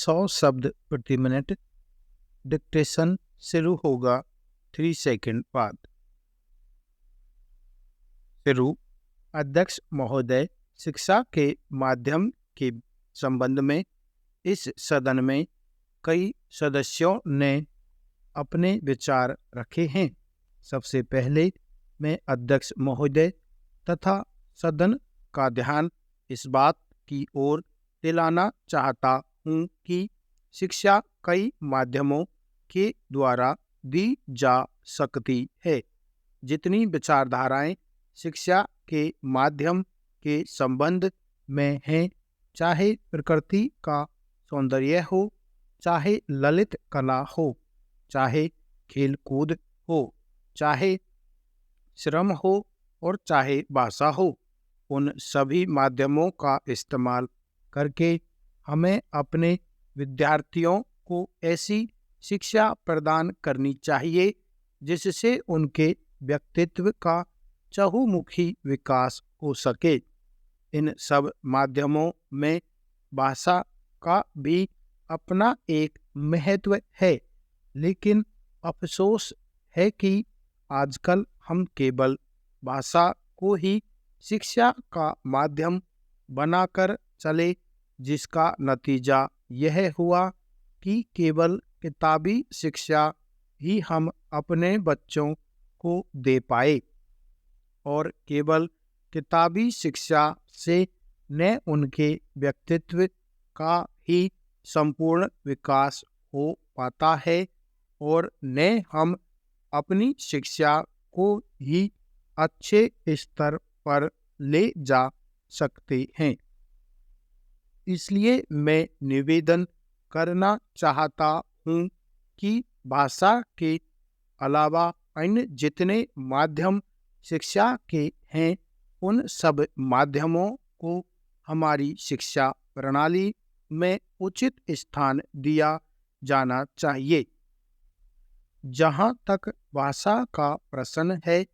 100 शब्द प्रति minute. Dictation शुरू होगा 3 सेकंड बाद। शुरू। अध्यक्ष महोदय, शिक्षा के माध्यम के संबंध में इस सदन में कई सदस्यों ने अपने विचार रखे हैं। सबसे पहले मैं अध्यक्ष महोदय तथा सदन का ध्यान इस बात की ओर दिलाना चाहता हूँ कि शिक्षा कई माध्यमों के द्वारा दी जा सकती है। जितनी विचारधाराएं शिक्षा के माध्यम के संबंध में हैं, चाहे प्रकृति का सौंदर्य हो, चाहे ललित कला हो, चाहे खेल कूद हो, चाहे श्रम हो और चाहे भाषा हो, उन सभी माध्यमों का इस्तेमाल करके हमें अपने विद्यार्थियों को ऐसी शिक्षा प्रदान करनी चाहिए जिससे उनके व्यक्तित्व का चहुमुखी विकास हो सके। इन सब माध्यमों में भाषा का भी अपना एक महत्व है, लेकिन अफसोस है कि आजकल हम केवल भाषा को ही शिक्षा का माध्यम बनाकर चले, जिसका नतीजा यह हुआ कि केवल किताबी शिक्षा ही हम अपने बच्चों को दे पाए और केवल किताबी शिक्षा से न उनके व्यक्तित्व का ही संपूर्ण विकास हो पाता है और न हम अपनी शिक्षा को ही अच्छे स्तर पर ले जा सकते हैं। इसलिए मैं निवेदन करना चाहता हूँ कि भाषा के अलावा अन्य जितने माध्यम शिक्षा के हैं, उन सब माध्यमों को हमारी शिक्षा प्रणाली में उचित स्थान दिया जाना चाहिए। जहाँ तक भाषा का प्रश्न है,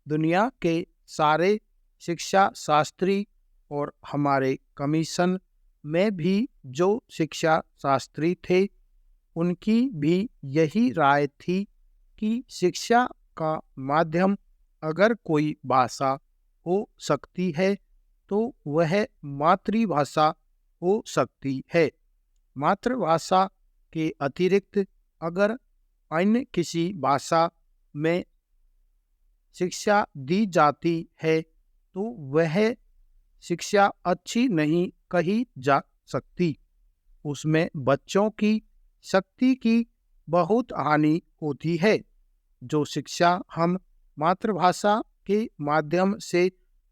दुनिया के सारे शिक्षा शास्त्री और हमारे कमीशन में भी जो शिक्षा शास्त्री थे, उनकी भी यही राय थी कि शिक्षा का माध्यम अगर कोई भाषा हो सकती है तो वह मातृभाषा हो सकती है। मातृभाषा के अतिरिक्त अगर अन्य किसी भाषा में शिक्षा दी जाती है तो वह शिक्षा अच्छी नहीं कही जा सकती। उसमें बच्चों की शक्ति की बहुत हानि होती है। जो शिक्षा हम मातृभाषा के माध्यम से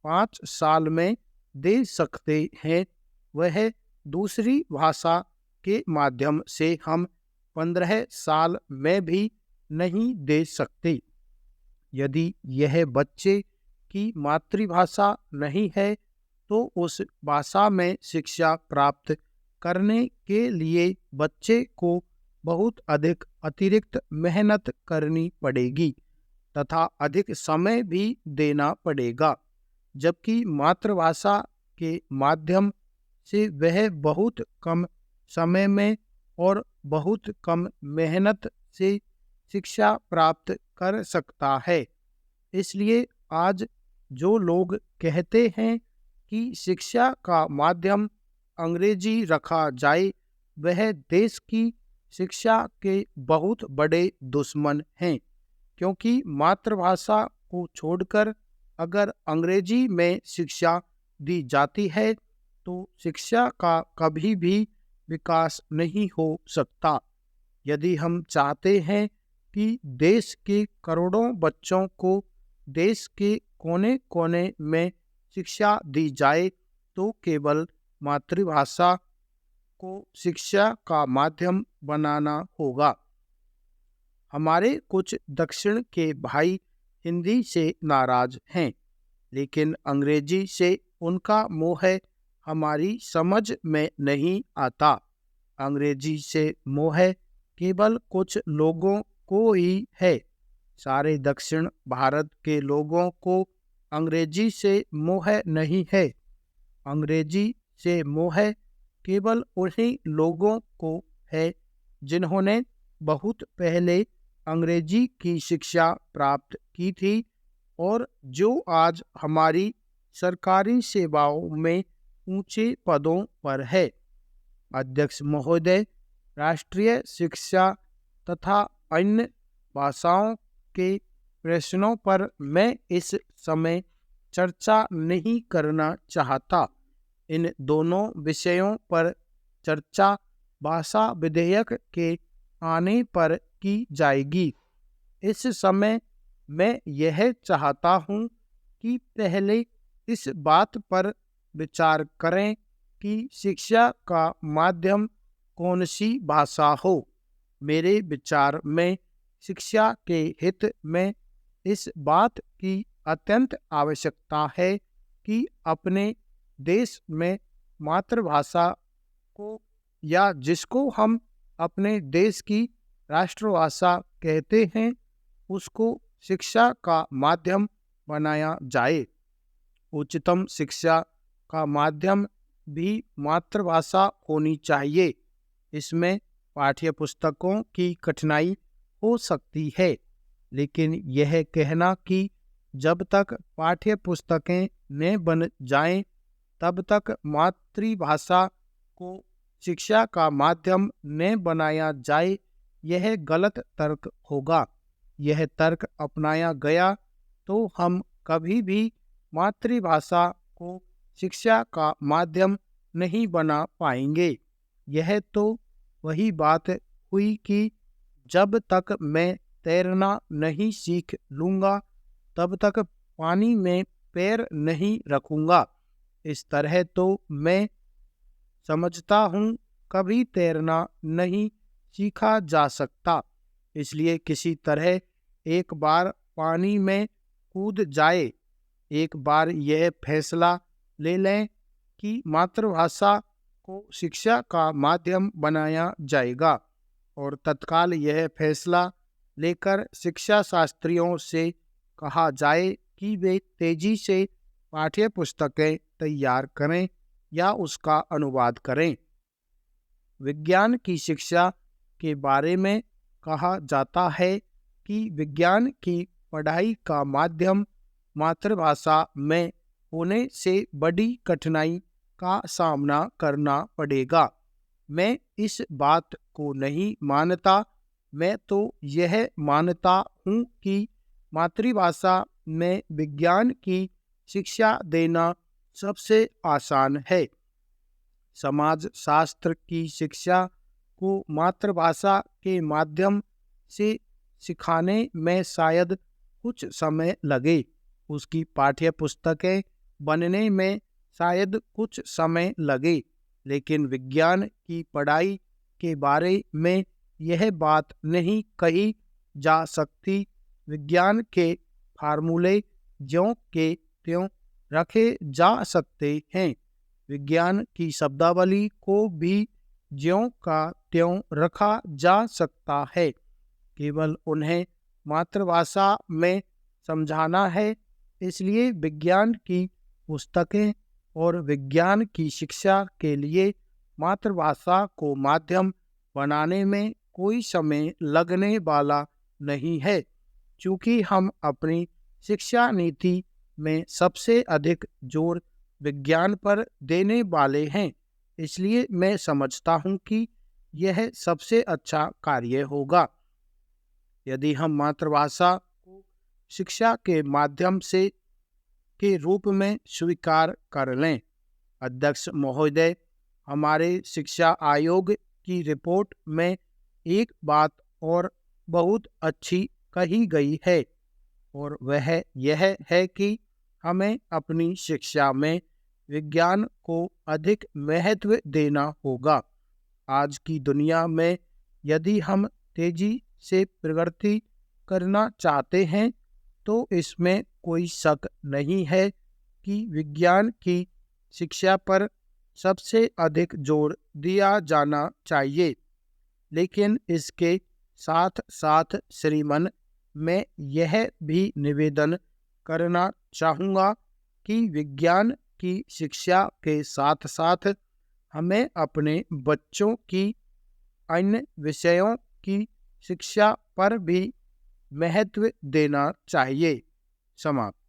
5 साल में दे सकते हैं, वह दूसरी भाषा के माध्यम से हम 15 साल में भी नहीं दे सकते। यदि यह बच्चे की मातृभाषा नहीं है तो उस भाषा में शिक्षा प्राप्त करने के लिए बच्चे को बहुत अधिक अतिरिक्त मेहनत करनी पड़ेगी तथा अधिक समय भी देना पड़ेगा, जबकि मातृभाषा के माध्यम से वह बहुत कम समय में और बहुत कम मेहनत से शिक्षा प्राप्त कर सकता है। इसलिए आज जो लोग कहते हैं कि शिक्षा का माध्यम अंग्रेजी रखा जाए, वह देश की शिक्षा के बहुत बड़े दुश्मन हैं, क्योंकि मातृभाषा को छोड़कर अगर अंग्रेजी में शिक्षा दी जाती है तो शिक्षा का कभी भी विकास नहीं हो सकता। यदि हम चाहते हैं कि देश के करोड़ों बच्चों को देश के कोने कोने में शिक्षा दी जाए तो केवल मातृभाषा को शिक्षा का माध्यम बनाना होगा। हमारे कुछ दक्षिण के भाई हिंदी से नाराज हैं, लेकिन अंग्रेजी से उनका मोह हमारी समझ में नहीं आता। अंग्रेजी से मोह केवल कुछ लोगों को ही है। सारे दक्षिण भारत के लोगों को अंग्रेजी से मोह नहीं है। अंग्रेजी से मोह केवल उन्हीं लोगों को है जिन्होंने बहुत पहले अंग्रेजी की शिक्षा प्राप्त की थी और जो आज हमारी सरकारी सेवाओं में ऊंचे पदों पर है। अध्यक्ष महोदय, राष्ट्रीय शिक्षा तथा अन्य भाषाओं के प्रश्नों पर मैं इस समय चर्चा नहीं करना चाहता। इन दोनों विषयों पर चर्चा भाषा विधेयक के आने पर की जाएगी। इस समय मैं यह चाहता हूँ कि पहले इस बात पर विचार करें कि शिक्षा का माध्यम कौन सी भाषा हो। मेरे विचार में शिक्षा के हित में इस बात की अत्यंत आवश्यकता है कि अपने देश में मातृभाषा को, या जिसको हम अपने देश की राष्ट्रभाषा कहते हैं, उसको शिक्षा का माध्यम बनाया जाए। उच्चतम शिक्षा का माध्यम भी मातृभाषा होनी चाहिए। इसमें पाठ्य पुस्तकों की कठिनाई हो सकती है, लेकिन यह कहना कि जब तक पाठ्य पुस्तकें न बन जाएं, तब तक मातृभाषा को शिक्षा का माध्यम न बनाया जाए, यह गलत तर्क होगा। यह तर्क अपनाया गया तो हम कभी भी मातृभाषा को शिक्षा का माध्यम नहीं बना पाएंगे। यह तो वही बात हुई कि जब तक मैं तैरना नहीं सीख लूँगा, तब तक पानी में पैर नहीं रखूँगा। इस तरह तो मैं समझता हूँ कभी तैरना नहीं सीखा जा सकता। इसलिए किसी तरह एक बार पानी में कूद जाए, एक बार यह फैसला ले लें कि मातृभाषा को शिक्षा का माध्यम बनाया जाएगा और तत्काल यह फैसला लेकर शिक्षा शास्त्रियों से कहा जाए कि वे तेजी से पाठ्य पुस्तकें तैयार करें या उसका अनुवाद करें। विज्ञान की शिक्षा के बारे में कहा जाता है कि विज्ञान की पढ़ाई का माध्यम मातृभाषा में होने से बड़ी कठिनाई का सामना करना पड़ेगा। मैं इस बात को नहीं मानता। मैं तो यह मानता हूँ कि मातृभाषा में विज्ञान की शिक्षा देना सबसे आसान है। समाज शास्त्र की शिक्षा को मातृभाषा के माध्यम से सिखाने में शायद कुछ समय लगे, उसकी पाठ्य पुस्तकें बनने में शायद कुछ समय लगे, लेकिन विज्ञान की पढ़ाई के बारे में यह बात नहीं कही जा सकती। विज्ञान के फार्मूले ज्यों के त्यों रखे जा सकते हैं। विज्ञान की शब्दावली को भी ज्यों का त्यों रखा जा सकता है। केवल उन्हें मातृभाषा में समझाना है। इसलिए विज्ञान की पुस्तकें और विज्ञान की शिक्षा के लिए मातृभाषा को माध्यम बनाने में कोई समय लगने वाला नहीं है। चूँकि हम अपनी शिक्षा नीति में सबसे अधिक जोर विज्ञान पर देने वाले हैं, इसलिए मैं समझता हूँ कि यह सबसे अच्छा कार्य होगा। यदि हम मातृभाषा को शिक्षा के माध्यम से के रूप में स्वीकार कर लें। अध्यक्ष महोदय, हमारे शिक्षा आयोग की रिपोर्ट में एक बात और बहुत अच्छी कही गई है, और वह यह है कि हमें अपनी शिक्षा में विज्ञान को अधिक महत्व देना होगा। आज की दुनिया में यदि हम तेजी से प्रगति करना चाहते हैं, तो इसमें कोई शक नहीं है कि विज्ञान की शिक्षा पर सबसे अधिक जोर दिया जाना चाहिए। लेकिन इसके साथ साथ श्रीमान, मैं यह भी निवेदन करना चाहूँगा कि विज्ञान की शिक्षा के साथ साथ हमें अपने बच्चों की अन्य विषयों की शिक्षा पर भी महत्व देना चाहिए। समाप्त।